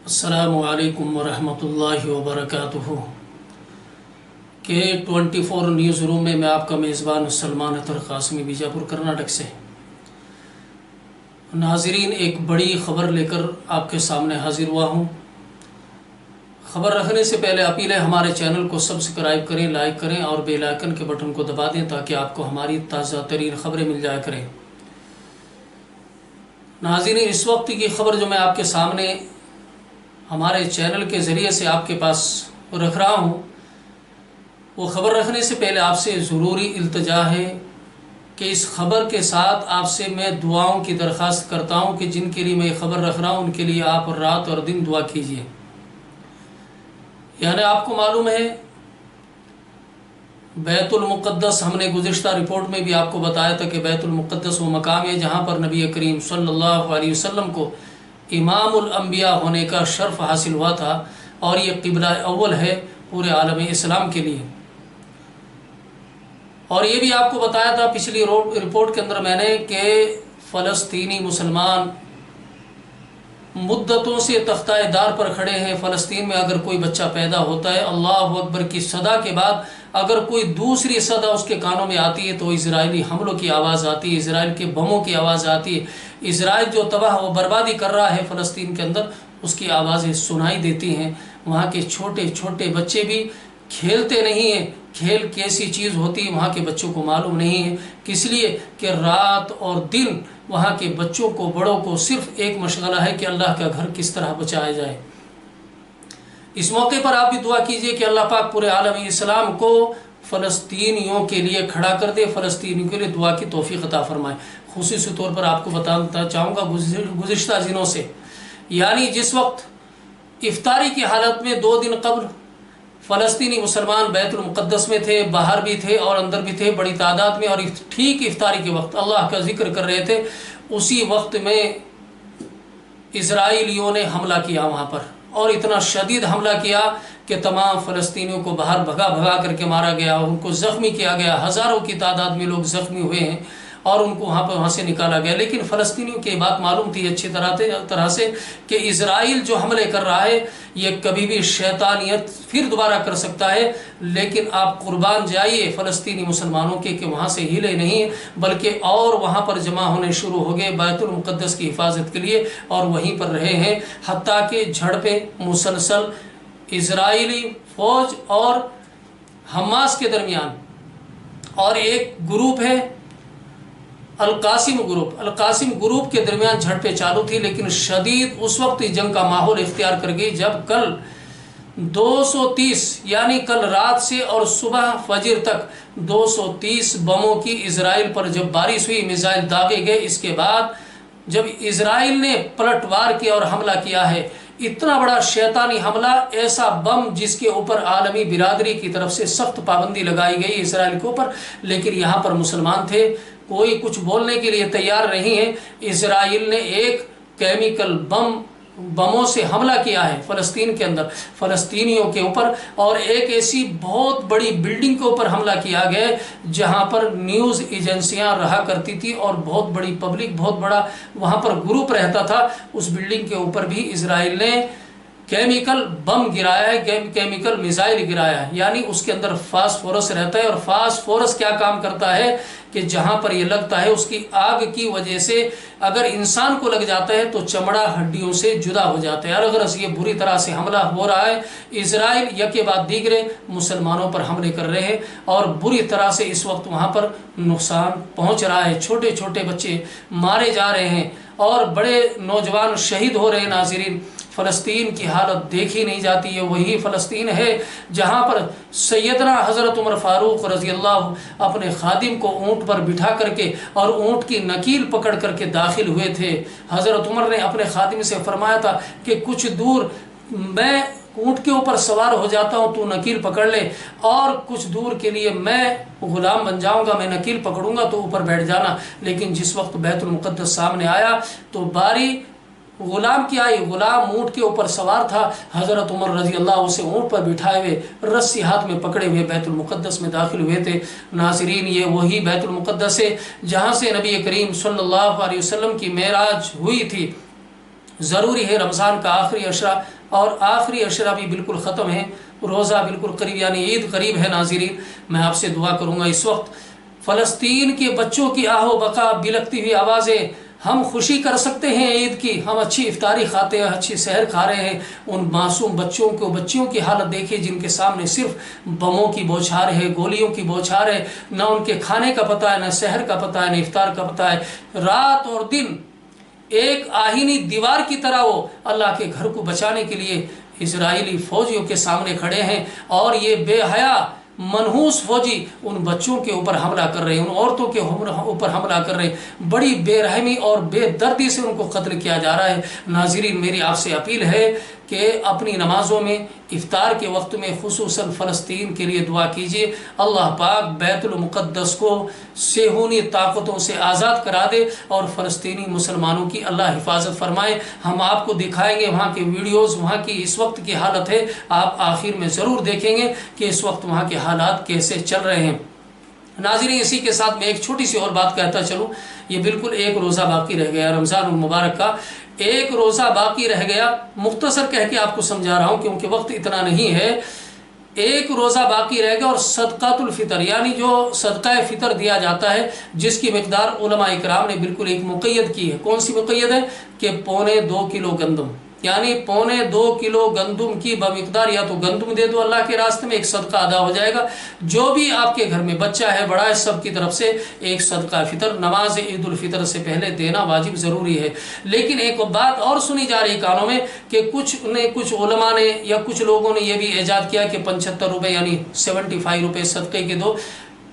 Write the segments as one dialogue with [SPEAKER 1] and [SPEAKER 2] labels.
[SPEAKER 1] अस्सलामु अलैकुम वरहमतुल्लाहि वबरकातुहू के 24 न्यूज़ रूम में मैं आपका मेज़बान सलमान अतर कासमी बीजापुर कर्नाटक से। नाज़रीन, एक बड़ी ख़बर लेकर आपके सामने हाजिर हुआ हूँ। ख़बर रखने से पहले अपील है, हमारे चैनल को सब्सक्राइब करें, लाइक करें और बेल आइकन के बटन को दबा दें ताकि आपको हमारी ताज़ा तरीन ख़बरें मिल जाया करें। नाज़रीन, इस वक्त की ख़बर जो मैं आपके सामने हमारे चैनल के ज़रिए से आपके पास रख रहा हूँ, वो ख़बर रखने से पहले आपसे ज़रूरी इल्तिजा है कि इस ख़बर के साथ आपसे मैं दुआओं की दरख्वास्त करता हूँ कि जिनके लिए मैं ख़बर रख रहा हूँ उनके लिए आप रात और दिन दुआ कीजिए। यानी आपको मालूम है, बैतुल मुक़द्दस, हमने गुज़िश्ता रिपोर्ट में भी आपको बताया था कि बैतुल मुक़द्दस वो मकाम है जहाँ पर नबी करीम सल्लल्लाहु अलैहि वसल्लम को इमामुल अंबिया होने का शर्फ हासिल हुआ था और ये क़िबला अव्वल है पूरे आलम इस्लाम के लिए। और ये भी आपको बताया था पिछली रिपोर्ट के अंदर मैंने कि फ़लस्तीनी मुसलमान मुद्दतों से तख्ता दार पर खड़े हैं। फ़लस्तीन में अगर कोई बच्चा पैदा होता है, अल्लाह अकबर की सदा के बाद अगर कोई दूसरी सदा उसके कानों में आती है तो इजरायली हमलों की आवाज़ आती है, इजराइल के बमों की आवाज़ आती है। इजराइल जो तबाह व बर्बादी कर रहा है फ़लस्तीन के अंदर, उसकी आवाज़ें सुनाई देती हैं। वहाँ के छोटे छोटे बच्चे भी खेलते नहीं हैं। खेल कैसी चीज़ होती है वहाँ के बच्चों को मालूम नहीं है, इसलिए कि रात और दिन वहाँ के बच्चों को, बड़ों को सिर्फ एक मशगला है कि अल्लाह का घर किस तरह बचाया जाए। इस मौके पर आप भी दुआ कीजिए कि अल्लाह पाक पूरे आलम इस्लाम को फ़लस्तीनियों के लिए खड़ा कर दे, फ़लस्तीनियों के लिए दुआ की तौफीक अता फरमाए। खुसूसी तौर पर आपको बताना चाहूँगा गुज़िश्ता दिनों से, यानी जिस वक्त इफ्तारी की हालत में 2 दिन कबल फ़लस्तीनी मुसलमान बैतुल मुक़द्दस में थे, बाहर भी थे और अंदर भी थे बड़ी तादाद में, और ठीक इफ्तारी के वक्त अल्लाह का जिक्र कर रहे थे, उसी वक्त में इजराइलियों ने हमला किया वहाँ पर, और इतना शदीद हमला किया कि तमाम फ़लस्तीनियों को बाहर भगा भगा करके मारा गया, उनको ज़ख्मी किया गया। हज़ारों की तादाद में लोग ज़ख्मी हुए हैं और उनको वहाँ से निकाला गया। लेकिन फ़लस्तीनियों की बात मालूम थी अच्छी तरह से कि इज़राइल जो हमले कर रहा है ये कभी भी शैतानियत फिर दोबारा कर सकता है। लेकिन आप कुर्बान जाइए फ़लस्तीनी मुसलमानों के कि वहाँ से हिले नहीं, बल्कि और वहाँ पर जमा होने शुरू हो गए बैतुल मुक़द्दस की हिफाजत के लिए, और वहीं पर रहे हैं हत्ता के झड़पें मुसलसल इज़राइली फ़ौज और हमास के दरमियान। और एक ग्रुप है अल-कासिम ग्रुप के दरमियान झड़पें चालू थी, लेकिन शदीद उस वक्त जंग का माहौल इख्तियार कर गई जब कल 230 यानी कल रात से और सुबह फजर तक 230 बमों की इजराइल पर जब बारिश हुई, मिसाइल दागे गए। इसके बाद जब इजराइल ने पलटवार किया और हमला किया है, इतना बड़ा शैतानी हमला, ऐसा बम जिसके ऊपर आलमी बिरादरी की तरफ से सख्त पाबंदी लगाई गई इजराइल के ऊपर, लेकिन यहाँ पर मुसलमान थे, कोई कुछ बोलने के लिए तैयार नहीं है। इजराइल ने एक केमिकल बमों से हमला किया है फ़लस्तीन के अंदर, फ़लस्तीनियों के ऊपर, और एक ऐसी बहुत बड़ी बिल्डिंग के ऊपर हमला किया गया जहां पर न्यूज़ एजेंसियां रहा करती थी और बहुत बड़ी पब्लिक, बहुत बड़ा वहां पर ग्रुप रहता था। उस बिल्डिंग के ऊपर भी इजराइल ने केमिकल बम गिराया है, केमिकल मिसाइल गिराया है, यानी उसके अंदर फास्फोरस रहता है। और फास्फोरस क्या काम करता है कि जहाँ पर ये लगता है उसकी आग की वजह से अगर इंसान को लग जाता है तो चमड़ा हड्डियों से जुदा हो जाता है। और अगर ये बुरी तरह से हमला हो रहा है, इजराइल यके बाद दीगरे मुसलमानों पर हमले कर रहे हैं और बुरी तरह से इस वक्त वहाँ पर नुकसान पहुँच रहा है। छोटे छोटे बच्चे मारे जा रहे हैं और बड़े नौजवान शहीद हो रहे हैं। नाज़रीन, फ़लस्तीन की हालत देखी नहीं जाती है। वही फ़लस्तीन है जहाँ पर सैयदना हज़रत उमर फ़ारूक रज़ी अल्लाह अपने खादिम को ऊँट पर बिठा करके और ऊँट की नकील पकड़ करके दाखिल हुए थे। हज़रत उमर ने अपने खादिम से फरमाया था कि कुछ दूर मैं ऊँट के ऊपर सवार हो जाता हूँ, तू नकील पकड़ ले, और कुछ दूर के लिए मैं गुलाम बन जाऊँगा, मैं नकील पकड़ूँगा तो ऊपर बैठ जाना। लेकिन जिस वक्त बैतुल मुक़द्दस सामने आया तो बारी गुलाम की आई। गुलाम ऊँट के ऊपर सवार था, हज़रत उमर रज़ी अल्लाह उसे ऊँट पर बिठाए हुए रस्सी हाथ में पकड़े हुए बैतुल मुक़द्दस में दाखिल हुए थे। नाज़रीन, ये वही बैतुल मुक़द्दस है जहाँ से नबी करीम सल्लल्लाहु अलैहि वसल्लम की मेराज हुई थी। ज़रूरी है रमज़ान का आखिरी अशरा اور آخری اشرا بھی بالکل ختم ہے، روزہ بالکل قریب یعنی عید قریب ہے۔ ناظرین میں آپ سے دعا کروں گا، اس وقت فلسطین کے بچوں کی آہ و بکا، بلکتی ہوئی آوازیں، ہم خوشی کر سکتے ہیں عید کی، ہم اچھی افطاری کھاتے ہیں، اچھی سحر کھا رہے ہیں، ان معصوم بچیوں کی حالت دیکھیں جن کے سامنے صرف بموں کی بوچھار ہے، گولیوں کی بوچھار ہے، نہ ان کے کھانے کا پتہ ہے، نہ سحر کا پتہ ہے، نہ افطار کا پتہ ہے، رات اور دن ایک آہینی دیوار کی طرح وہ اللہ کے گھر کو بچانے کے لیے اسرائیلی فوجیوں کے سامنے کھڑے ہیں، اور یہ بے حیا منحوس فوجی ان بچوں کے اوپر حملہ کر رہے ہیں، ان عورتوں کے اوپر حملہ کر رہے ہیں، بڑی بے رحمی اور بے دردی سے ان کو قتل کیا جا رہا ہے۔ ناظرین میری آپ سے اپیل ہے کہ اپنی نمازوں میں افطار کے وقت میں خصوصاً فلسطین کے لیے دعا کیجیے، اللہ پاک بیت المقدس کو صہیونی طاقتوں سے آزاد کرا دے اور فلسطینی مسلمانوں کی اللہ حفاظت فرمائے۔ ہم آپ کو دکھائیں گے وہاں کی ویڈیوز، وہاں کی اس وقت کی حالت ہے، آپ آخر میں ضرور دیکھیں گے کہ اس وقت وہاں کے حالات کیسے چل رہے ہیں۔ ناظرین اسی کے ساتھ میں ایک چھوٹی سی اور بات کہتا چلوں، یہ بالکل ایک روزہ باقی رہ گیا رمضان المبارک کا، ایک روزہ باقی رہ گیا، مختصر کہہ کے آپ کو سمجھا رہا ہوں کیونکہ وقت اتنا نہیں ہے۔ ایک روزہ باقی رہ گیا اور صدقۃ الفطر یعنی جو صدقہ فطر دیا جاتا ہے جس کی مقدار علماء اکرام نے بالکل ایک مقید کی ہے۔ کون سی مقید ہے؟ کہ 2.25 کلو گندم، یعنی 2.25 کلو گندم کی بمقدار یا تو گندم دے دو اللہ کے راستے میں، ایک صدقہ ادا ہو جائے گا۔ جو بھی آپ کے گھر میں بچہ ہے بڑا ہے سب کی طرف سے ایک صدقہ فطر نماز عید الفطر سے پہلے دینا واجب ضروری ہے۔ لیکن ایک بات اور سنی جا رہی کانوں میں کہ کچھ علماء نے یا کچھ لوگوں نے یہ بھی ایجاد کیا کہ 75 روپے یعنی 75 روپے صدقے کے دو،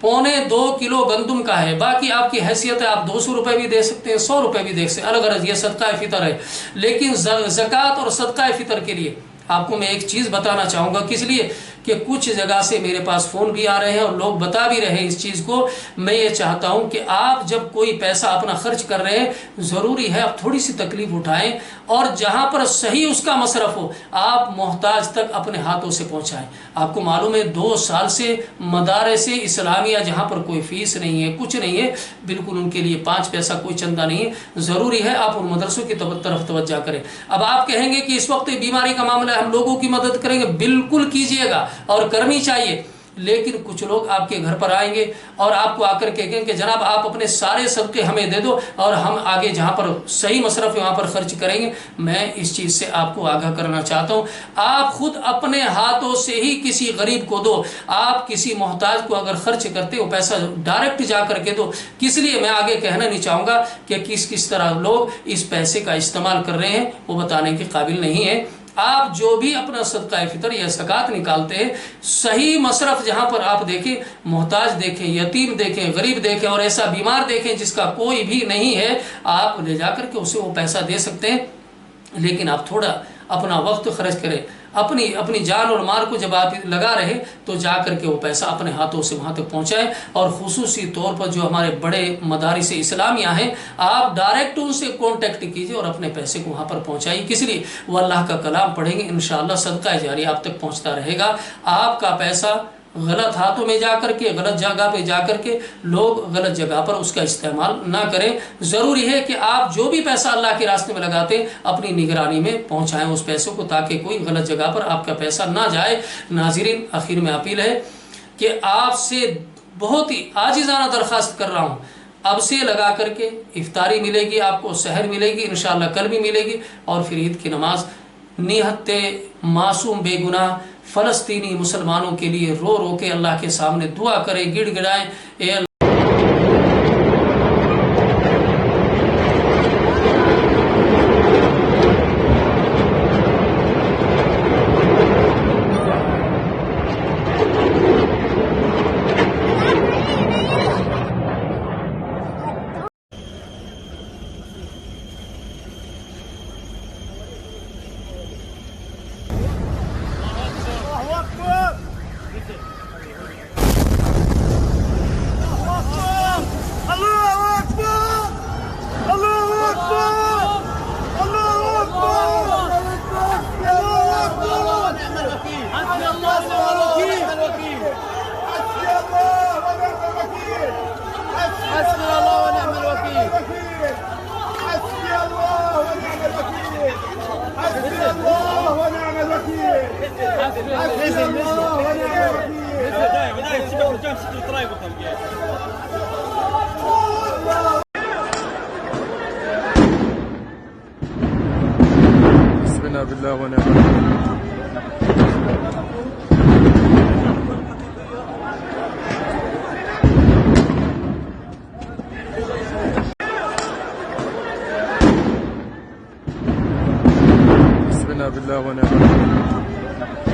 [SPEAKER 1] 2.25 کلو گندم کا ہے، باقی آپ کی حیثیت ہے، آپ 200 روپے بھی دے سکتے ہیں، 100 روپے بھی دے سکتے ہیں، الگ الگ، یہ صدقہ فطر ہے۔ لیکن زکوٰۃ اور صدقہ فطر کے لیے آپ کو میں ایک چیز بتانا چاہوں گا، کس لیے کہ کچھ جگہ سے میرے پاس فون بھی آ رہے ہیں اور لوگ بتا بھی رہے ہیں اس چیز کو۔ میں یہ چاہتا ہوں کہ آپ جب کوئی پیسہ اپنا خرچ کر رہے ہیں ضروری ہے آپ تھوڑی سی تکلیف اٹھائیں، اور جہاں پر صحیح اس کا مصرف ہو آپ محتاج تک اپنے ہاتھوں سے پہنچائیں۔ آپ کو معلوم ہے 2 سال سے مدارس اسلامیہ جہاں پر کوئی فیس نہیں ہے، کچھ نہیں ہے، بالکل ان کے لیے 5 پیسہ کوئی چندہ نہیں ہے، ضروری ہے آپ ان مدرسوں کی طرف توجہ کریں۔ اب آپ کہیں گے کہ اس وقت بیماری کا معاملہ ہے ہم لوگوں کی مدد کریں گے، بالکل کیجئے گا اور کرنی چاہیے، لیکن کچھ لوگ آپ کے گھر پر آئیں گے اور آپ کو آ کر کہیں گے کہ جناب آپ اپنے سارے صدقے ہمیں دے دو اور ہم آگے جہاں پر صحیح مصرف ہے وہاں پر خرچ کریں گے۔ میں اس چیز سے آپ کو آگاہ کرنا چاہتا ہوں، آپ خود اپنے ہاتھوں سے ہی کسی غریب کو دو۔ آپ کسی محتاج کو اگر خرچ کرتے ہو پیسہ ڈائریکٹ جا کر کے دو، کس لیے میں آگے کہنا نہیں چاہوں گا کہ کس طرح لوگ اس پیسے کا استعمال کر رہے ہیں، وہ بتانے کے قابل نہیں ہے۔ آپ جو بھی اپنا صدقہ فطر یا زکوٰۃ نکالتے ہیں صحیح مصرف جہاں پر آپ دیکھیں، محتاج دیکھیں، یتیم دیکھیں، غریب دیکھیں اور ایسا بیمار دیکھیں جس کا کوئی بھی نہیں ہے، آپ لے جا کر کے اسے وہ پیسہ دے سکتے ہیں۔ لیکن آپ تھوڑا اپنا وقت خرچ کریں، اپنی جان اور مال کو جب آپ لگا رہے تو جا کر کے وہ پیسہ اپنے ہاتھوں سے وہاں تک پہنچائیں، اور خصوصی طور پر جو ہمارے بڑے مدارس اسلامیہ ہیں آپ ڈائریکٹ ان سے کانٹیکٹ کیجئے اور اپنے پیسے کو وہاں پر پہنچائیے۔ کس لیے؟ وہ اللہ کا کلام پڑھیں گے، انشاءاللہ صدقہ جاریہ آپ تک پہنچتا رہے گا۔ آپ کا پیسہ غلط ہاتھوں میں جا کر کے، غلط جگہ پہ جا کر کے لوگ غلط جگہ پر اس کا استعمال نہ کریں۔ ضروری ہے کہ آپ جو بھی پیسہ اللہ کے راستے میں لگاتے ہیں اپنی نگرانی میں پہنچائیں اس پیسوں کو، تاکہ کوئی غلط جگہ پر آپ کا پیسہ نہ جائے۔ ناظرین آخر میں اپیل ہے کہ آپ سے بہت ہی عاجزانہ درخواست کر رہا ہوں، اب سے لگا کر کے افطاری ملے گی، آپ کو سحر ملے گی، انشاءاللہ کل بھی ملے گی، اور پھر عید کی نماز نہت معصوم بے گناہ فلسطینی مسلمانوں کے لیے رو رو کے اللہ کے سامنے دعا کریں، گڑ گڑائیں، اے اللہ
[SPEAKER 2] حسبنا بالله ونعم الوكيل. حسبنا بالله ونعم الوكيل.